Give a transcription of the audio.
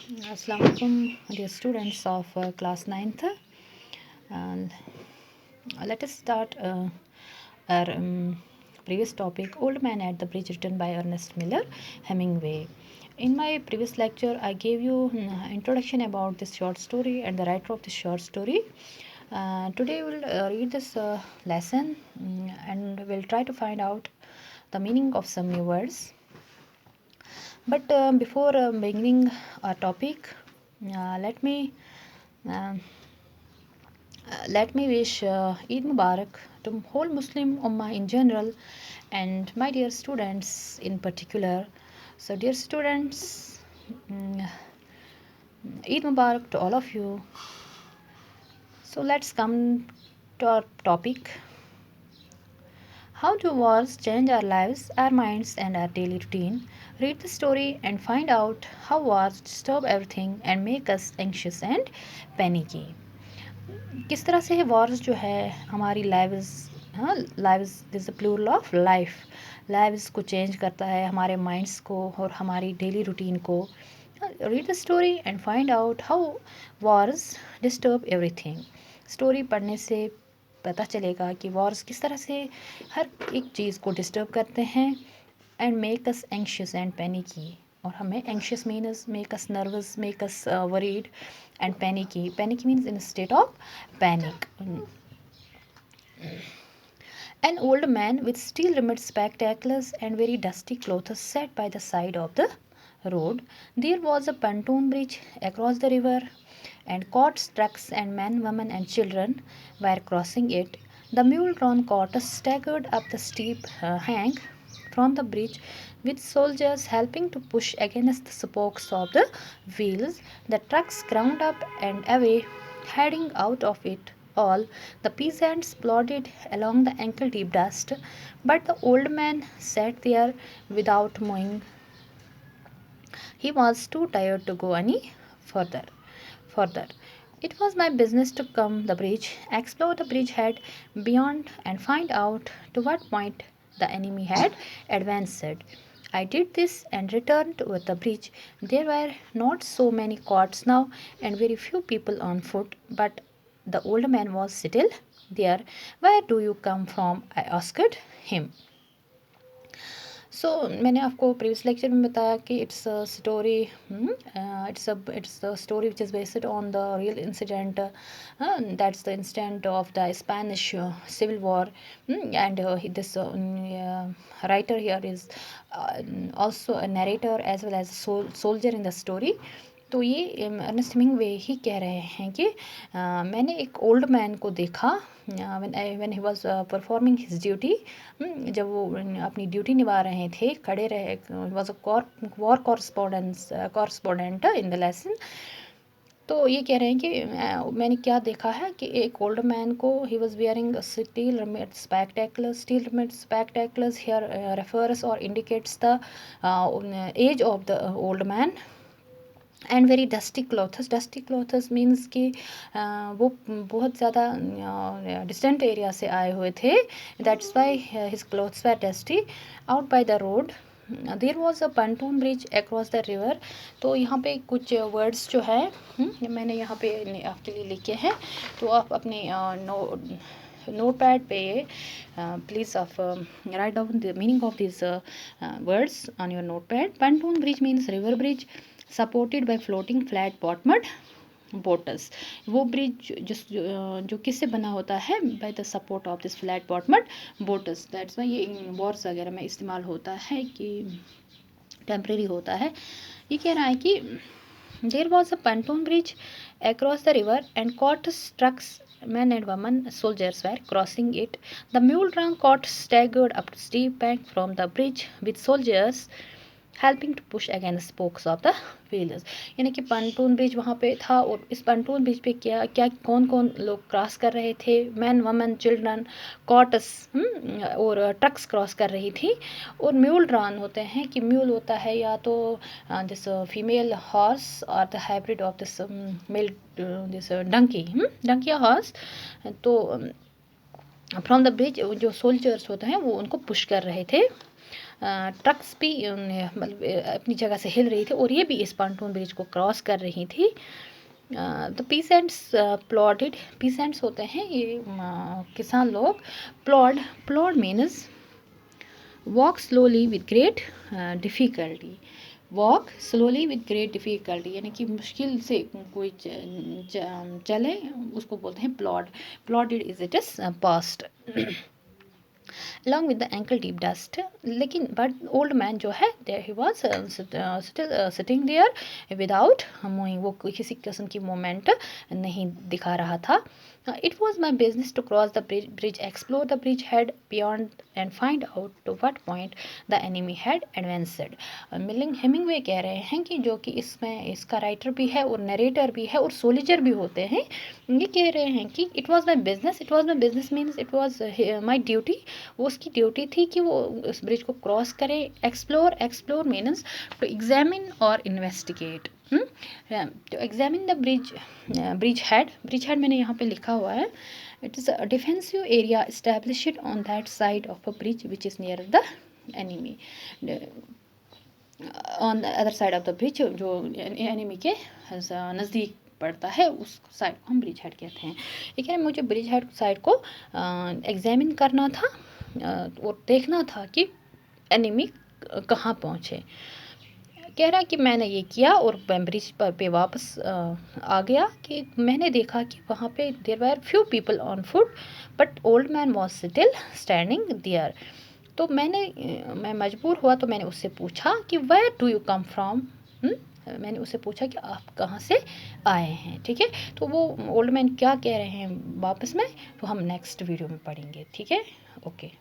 Assalamu alaikum, dear students of class 9th. And let us start our previous topic, Old Man at the Bridge, written by Ernest Miller Hemingway. In my previous lecture, I gave you introduction about this short story and the writer of this short story. Today we'll read this lesson and we'll try to find out the meaning of some new words. But before beginning our topic, let me wish Eid Mubarak to whole Muslim Ummah in general and my dear students in particular. So, dear students, Eid Mubarak to all of you. So, let's come to our topic. How do wars change our lives, our minds, and our daily routine? Read the story and find out how wars disturb everything and make us anxious and panicky. किस तरह से Wars जो है हमारी lives this a plural of life lives को change करता है, हमारे माइंड्स को और हमारी डेली रूटीन को. Read the story and find out how wars disturb everything. Story पढ़ने से पता चलेगा कि वॉर्स किस तरह से हर एक चीज़ को डिस्टर्ब करते हैं and make us anxious and panicky. और हमें anxious means make us nervous, make us worried, and panicky. Panicky means in a state of panic. An old man with steel-rimmed spectacles and very dusty clothes sat by the side of the road. There was a pontoon bridge across the river, and carts, trucks, and men, women, and children were crossing it. The mule-drawn cart staggered up the steep bank from the bridge, with soldiers helping to push against the spokes of the wheels. The trucks ground up and away, heading out of it all. The peasants plodded along the ankle-deep dust, but the old man sat there without moving. He was too tired to go any further. It was my business to come the bridge, explore the bridgehead beyond, and find out to what point the enemy had advanced. I did this and returned with the bridge. There were not so many carts now and very few people on foot, but the old man was still there. Where do you come from? I asked him. मैंने आपको previous lecture में बताया कि it's a story it's the story which is based on the real incident that's the incident of the Spanish civil war and this writer here is also a narrator as well as a soldier in the story. तो ये Ernest Hemingway ही कह रहे हैं कि मैंने एक old man को देखा when he was performing his duty. जब वो अपनी ड्यूटी निभा रहे थे, खड़े रहे, was a war correspondent in the lesson. तो ये कह रहे हैं कि मैंने क्या देखा है कि एक ओल्ड मैन को he was wearing steel rimmed spectacles here refers और indicates the age of the old man and very dusty clothes means कि वो बहुत ज़्यादा डिस्टेंट एरिया से आए हुए थे. That's why his clothes were dusty. Out by the road there was a pontoon bridge across the river. तो यहाँ पे कुछ वर्ड्स जो है मैंने यहाँ पे आपके लिए लिखे हैं, तो आप अपने notepad पे please write down the meaning of these words on your notepad. Pontoon bridge means river bridge supported by floating flat bottomed boats. वो ब्रिज जो किससे बना होता है? By the support of this flat bottomed boats. That's why ये wars वगैरह में इस्तेमाल होता है कि टेम्प्रेरी होता है. ये कह रहा है कि there was a pontoon bridge across the river and carts, trucks, men and women, soldiers were crossing it. The mule-drawn cart staggered up the steep bank from the bridge with soldiers helping to push against spokes of the wheels. यानी कि pontoon bridge वहाँ पे था और इस pontoon bridge पे क्या क्या कौन कौन लोग क्रॉस कर रहे थे? मैन, वमेन, चिल्ड्रन, कॉट्स और ट्रक्स क्रॉस कर रही थी. और म्यूल ड्रॉन होते हैं कि म्यूल होता है या तो दिस फीमेल हॉर्स और the hybrid of this male this donkey horse. तो फ्रॉम द ब्रिज जो सोल्जर्स होते हैं वो उनको पुश कर रहे थे. ट्रक्स भी मतलब अपनी जगह से हिल रही थी और ये भी इस पॉन्टून ब्रिज को क्रॉस कर रही थी। तो पीसेंट्स प्लॉडेड, पीसेंट्स होते हैं ये किसान लोग। Plod means walk slowly with great difficulty, walk slowly with great difficulty यानी कि मुश्किल से कोई चले उसको बोलते हैं plodded is it is past along with the ankle deep dust। लेकिन बट ओल्ड मैन जो है he was still sitting there without moving, वो किसी किस्म की मूवमेंट नहीं दिखा रहा था। It was my business to cross the bridge, explore the bridge head beyond and find out to what point the enemy had advanced. Hemingway कह रहे हैं कि जो कि इसमें इसका राइटर भी है और नरेटर भी है और सोल्जर भी होते हैं, ये कह रहे हैं कि it was my business means it was my duty, वो उसकी ड्यूटी थी कि वो उस ब्रिज को क्रॉस करे। एक्सप्लोर मीन्स टू एग्जामिन और investigate, to examine the bridge head मैंने यहाँ पे लिखा हुआ है। It is a defensive area established on that side of a bridge which is near the enemy, on the other side of the bridge, जो enemy के नज़दीक पड़ता है उस साइड को हम ब्रिज हेड कहते हैं। ये कह रहे मुझे ब्रिज हेड साइड को एग्जामिन करना था और देखना था कि एनिमी कहाँ पहुँचे। कह रहा कि मैंने ये किया और ब्रिज पे वापस आ गया कि मैंने देखा कि वहाँ पे there were few people on foot but old man was still standing there. तो मैं मजबूर हुआ तो मैंने उससे पूछा कि where do you come from, मैंने उससे पूछा कि आप कहाँ से आए हैं। ठीक है, तो वो ओल्ड मैन क्या कह रहे हैं वापस में, तो हम नेक्स्ट वीडियो में पढ़ेंगे। ठीक है, ओके।